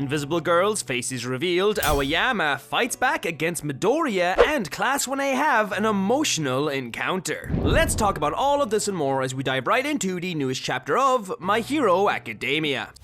Invisible Girl's face is revealed, Aoyama fights back against Midoriya, and Class 1A have an emotional encounter. Let's talk about all of this and more as we dive right into the newest chapter of My Hero Academia.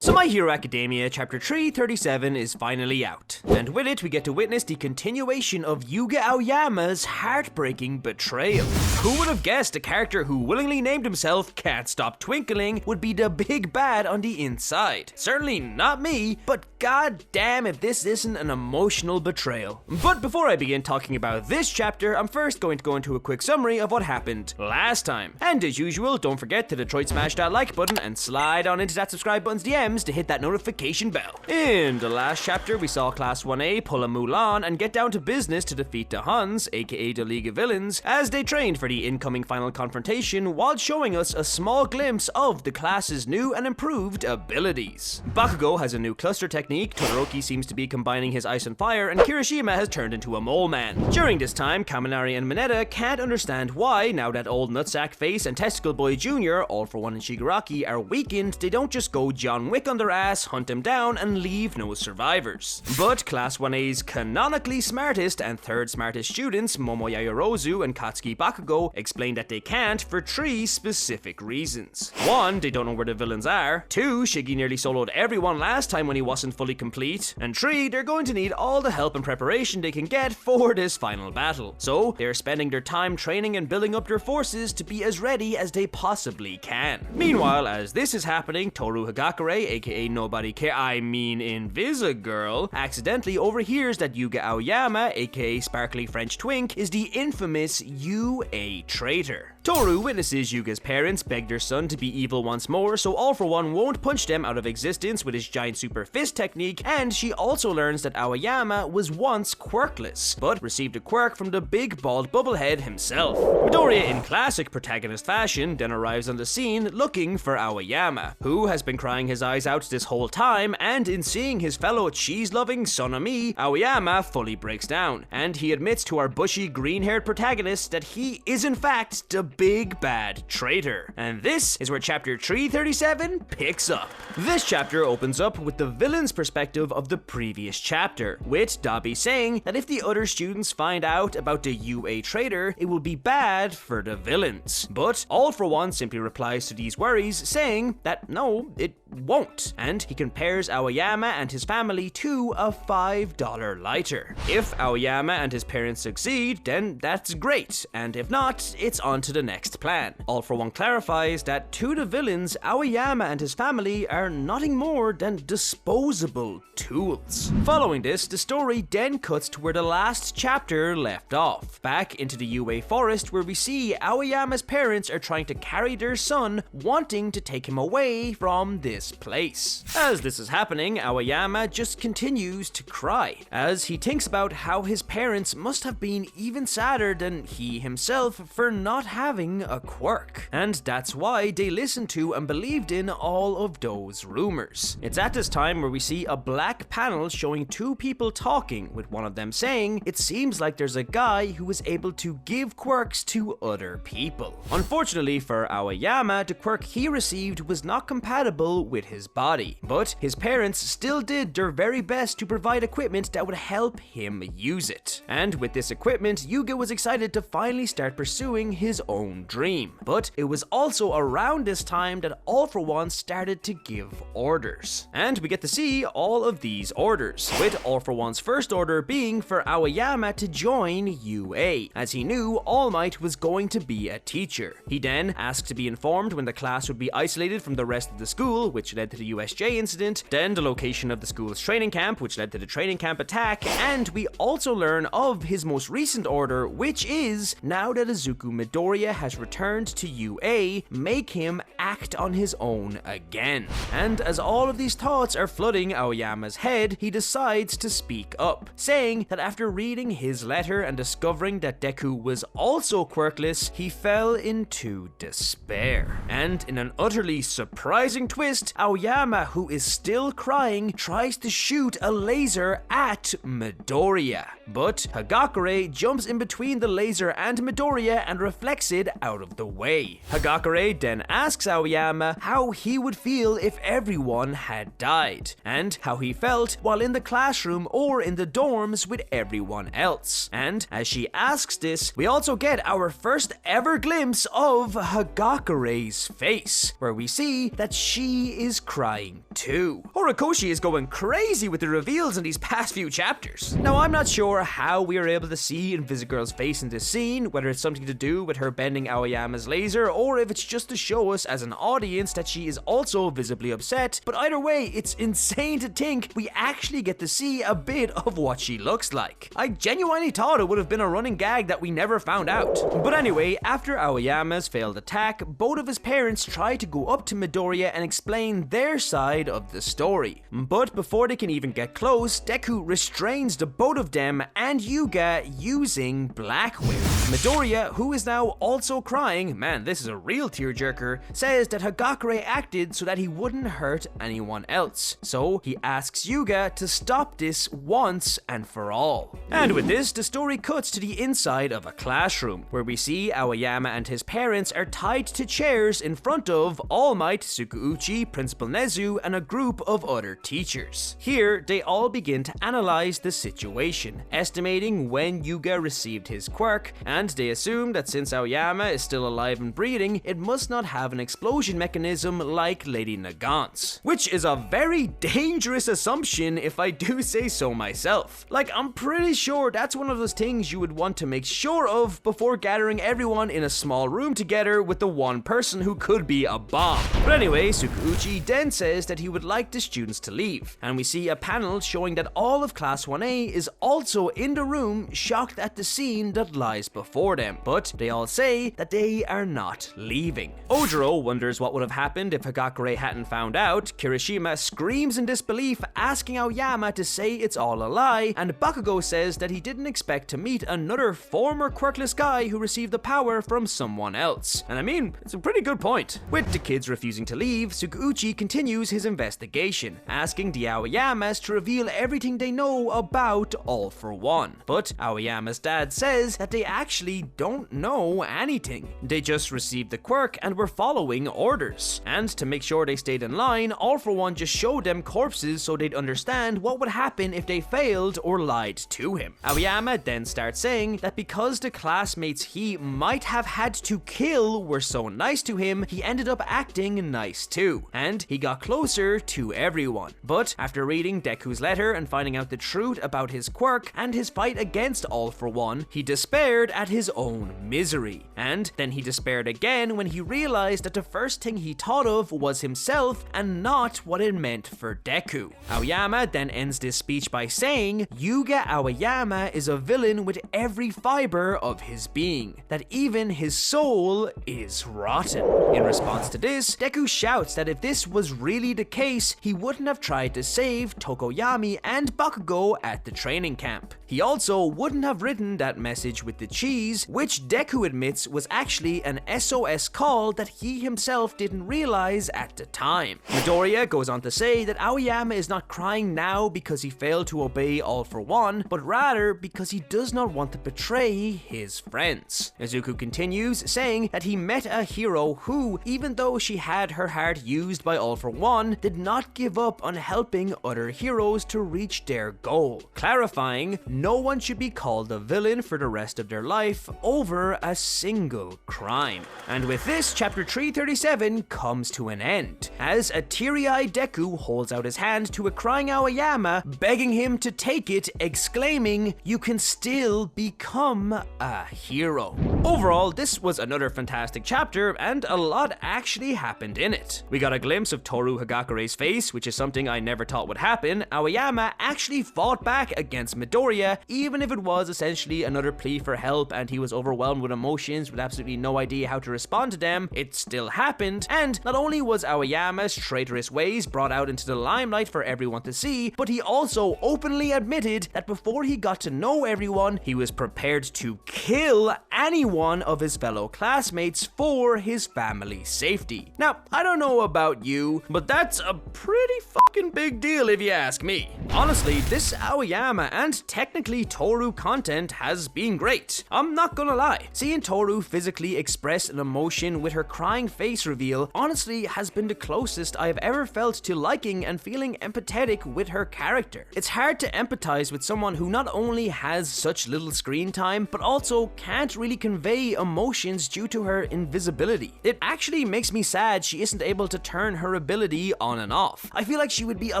So My Hero Academia Chapter 337 is finally out, and with it we get to witness the continuation of Yuga Aoyama's heartbreaking betrayal. Who would have guessed a character who willingly named himself Can't Stop Twinkling would be the big bad on the inside? Certainly not me, but god damn if this isn't an emotional betrayal. But before I begin talking about this chapter, I'm first going to go into a quick summary of what happened last time. And as usual, don't forget to Detroit smash that like button and slide on into that subscribe button's DMs to hit that notification bell. In the last chapter, we saw Class 1A pull a Mulan and get down to business to defeat the Huns, aka the League of Villains, as they trained for the incoming final confrontation while showing us a small glimpse of the class's new and improved abilities. Bakugo has a new cluster technique, Todoroki seems to be combining his ice and fire, and Kirishima has turned into a mole man. During this time, Kaminari and Mineta can't understand why, now that old Nutsack Face and Testicle Boy Jr., All For One and Shigaraki, are weakened, they don't just go John Wick on their ass, hunt him down, and leave no survivors. But Class 1A's canonically smartest and third smartest students, Momo Yayorozu and Katsuki Bakugo, explain that they can't for 3 specific reasons. 1, they don't know where the villains are. 2, Shiggy nearly soloed everyone last time when he wasn't fully complete. And 3, they're going to need all the help and preparation they can get for this final battle. So, they're spending their time training and building up their forces to be as ready as they possibly can. Meanwhile, as this is happening, Toru Hagakure, aka Nobody Invisagirl, accidentally overhears that Yuga Aoyama, aka Sparkly French Twink, is the infamous UA traitor. Toru witnesses Yuga's parents beg their son to be evil once more, so All For One won't punch them out of existence with his giant super fist technique, and she also learns that Aoyama was once quirkless, but received a quirk from the big bald bubblehead himself. Midoriya, in classic protagonist fashion, then arrives on the scene looking for Aoyama, who has been crying his eyes out this whole time, and in seeing his fellow cheese-loving Sonami, Aoyama fully breaks down, and he admits to our bushy green-haired protagonist that he is in fact the big bad traitor. And this is where chapter 337 picks up. This chapter opens up with the villain's perspective of the previous chapter, with Dabi saying that if the other students find out about the UA traitor, it will be bad for the villains. But All For One simply replies to these worries, saying that no, it won't, and he compares Aoyama and his family to a $5 lighter. If Aoyama and his parents succeed, then that's great, and if not, it's on to the next plan. All For One clarifies that to the villains, Aoyama and his family are nothing more than disposable tools. Following this, the story then cuts to where the last chapter left off, back into the UA forest, where we see Aoyama's parents are trying to carry their son, wanting to take him away from this place. As this is happening, Aoyama just continues to cry, as he thinks about how his parents must have been even sadder than he himself for not having a quirk, and that's why they listened to and believed in all of those rumors. It's at this time where we see a black panel showing 2 people talking, with one of them saying, "It seems like there's a guy who is able to give quirks to other people." Unfortunately for Aoyama, the quirk he received was not compatible with his body, but his parents still did their very best to provide equipment that would help him use it. And with this equipment, Yuga was excited to finally start pursuing his own dream. But it was also around this time that All For One started to give orders. And we get to see all of these orders, with All For One's first order being for Aoyama to join UA, as he knew All Might was going to be a teacher. He then asked to be informed when the class would be isolated from the rest of the school, which led to the USJ incident, then the location of the school's training camp, which led to the training camp attack, and we also learn of his most recent order, which is, now that Izuku Midoriya has returned to UA, make him act on his own again. And as all of these thoughts are flooding Aoyama's head, he decides to speak up, saying that after reading his letter and discovering that Deku was also quirkless, he fell into despair. And in an utterly surprising twist, Aoyama Aoyama, who is still crying, tries to shoot a laser at Midoriya. But Hagakure jumps in between the laser and Midoriya and reflects it out of the way. Hagakure then asks Aoyama how he would feel if everyone had died, and how he felt while in the classroom or in the dorms with everyone else. And as she asks this, we also get our first ever glimpse of Hagakure's face, where we see that she is crying too. Horikoshi is going crazy with the reveals in these past few chapters. Now, I'm not sure how we are able to see Invisigirl's face in this scene, whether it's something to do with her bending Aoyama's laser, or if it's just to show us as an audience that she is also visibly upset, but either way, it's insane to think we actually get to see a bit of what she looks like. I genuinely thought it would have been a running gag that we never found out. But anyway, after Aoyama's failed attack, both of his parents try to go up to Midoriya and explain their side of the story. But before they can even get close, Deku restrains the both of them and Yuga using Blackwing. Midoriya, who is now also crying, man, this is a real tearjerker, says that Hagakure acted so that he wouldn't hurt anyone else. So he asks Yuga to stop this once and for all. And with this, the story cuts to the inside of a classroom, where we see Aoyama and his parents are tied to chairs in front of All Might, Tsukuuchi, Principal Nezu, and a group of other teachers. Here, they all begin to analyze the situation, estimating when Yuga received his quirk, and they assume that since Aoyama is still alive and breathing, it must not have an explosion mechanism like Lady Nagant's. Which is a very dangerous assumption if I do say so myself. Like, I'm pretty sure that's one of those things you would want to make sure of before gathering everyone in a small room together with the one person who could be a bomb. But anyway, Tsukuuchi then says that he would like the students to leave, and we see a panel showing that all of Class 1A is also in the room, shocked at the scene that lies before them, but they all say that they are not leaving. Ojiro wonders what would have happened if Hagakure hadn't found out, Kirishima screams in disbelief, asking Aoyama to say it's all a lie, and Bakugo says that he didn't expect to meet another former quirkless guy who received the power from someone else. And I mean, it's a pretty good point. With the kids refusing to leave, Tsukuuchi continues his investigation, asking the Aoyamas to reveal everything they know about All for One. But Aoyama's dad says that they actually don't know anything. They just received the quirk and were following orders. And to make sure they stayed in line, All for One just showed them corpses so they'd understand what would happen if they failed or lied to him. Aoyama then starts saying that because the classmates he might have had to kill were so nice to him, he ended up acting nice too, and he got closer to everyone. But after reading Deku's letter and finding out the truth about his quirk and his fight against All for One, he despaired at his own misery. And then he despaired again when he realized that the first thing he thought of was himself and not what it meant for Deku. Aoyama then ends this speech by saying, Yuga Aoyama is a villain with every fiber of his being, that even his soul is rotten. In response to this, Deku shouts that if this was really the case, he wouldn't have tried to save Tokoyami and Bakugo at the training camp. He also wouldn't have written that message with the cheese, which Deku admits was actually an SOS call that he himself didn't realize at the time. Midoriya goes on to say that Aoyama is not crying now because he failed to obey All for One, but rather because he does not want to betray his friends. Izuku continues, saying that he met a hero who, even though she had her heart used by All for One, did not give up on helping other heroes to reach their goal, clarifying no one should be called a villain for the rest of their life over a single crime. And with this, chapter 337 comes to an end, as a teary-eyed Deku holds out his hand to a crying Aoyama, begging him to take it, exclaiming, "You can still become a hero." Overall, this was another fantastic chapter, and a lot actually happened in it. We got a glimpse of Toru Hagakure's face, which is something I never thought would happen. Aoyama actually fought back against Midoriya, even if it was essentially another plea for help and he was overwhelmed with emotions with absolutely no idea how to respond to them. It still happened, and not only was Aoyama's traitorous ways brought out into the limelight for everyone to see, but he also openly admitted that before he got to know everyone, he was prepared to kill anyone one of his fellow classmates for his family's safety. Now, I don't know about you, but that's a pretty fucking big deal if you ask me. Honestly, this Aoyama and technically Toru content has been great. I'm not gonna lie. Seeing Toru physically express an emotion with her crying face reveal honestly has been the closest I have ever felt to liking and feeling empathetic with her character. It's hard to empathize with someone who not only has such little screen time, but also can't really convey emotions due to her invisibility. It actually makes me sad she isn't able to turn her ability on and off. I feel like she would be a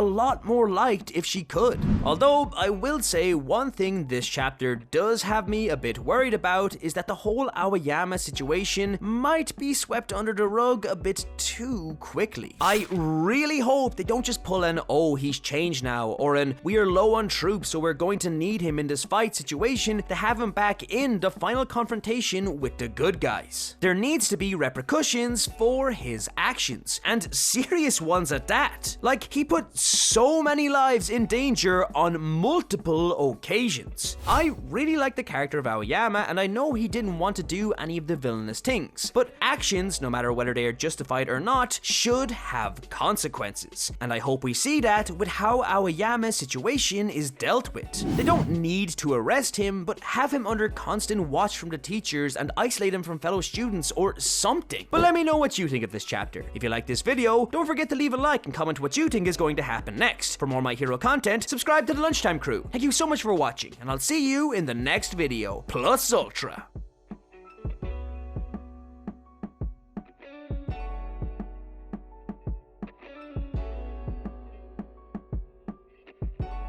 lot more liked if she could. Although, I will say one thing this chapter does have me a bit worried about is that the whole Aoyama situation might be swept under the rug a bit too quickly. I really hope they don't just pull an "oh, he's changed now" or an "we are low on troops so we're going to need him in this fight" situation to have him back in the final confrontation with the good guys. There needs to be repercussions for his actions, and serious ones at that. Like, he put so many lives in danger on multiple occasions. I really like the character of Aoyama, and I know he didn't want to do any of the villainous things, but actions, no matter whether they are justified or not, should have consequences. And I hope we see that with how Aoyama's situation is dealt with. They don't need to arrest him, but have him under constant watch from the teachers and isolate him from fellow students or something. But let me know what you think of this chapter. If you like this video, don't forget to leave a like and comment what you think is going to happen next. For more My Hero content, subscribe to the Lunchtime Crew. Thank you so much for watching, and I'll see you in the next video. Plus Ultra.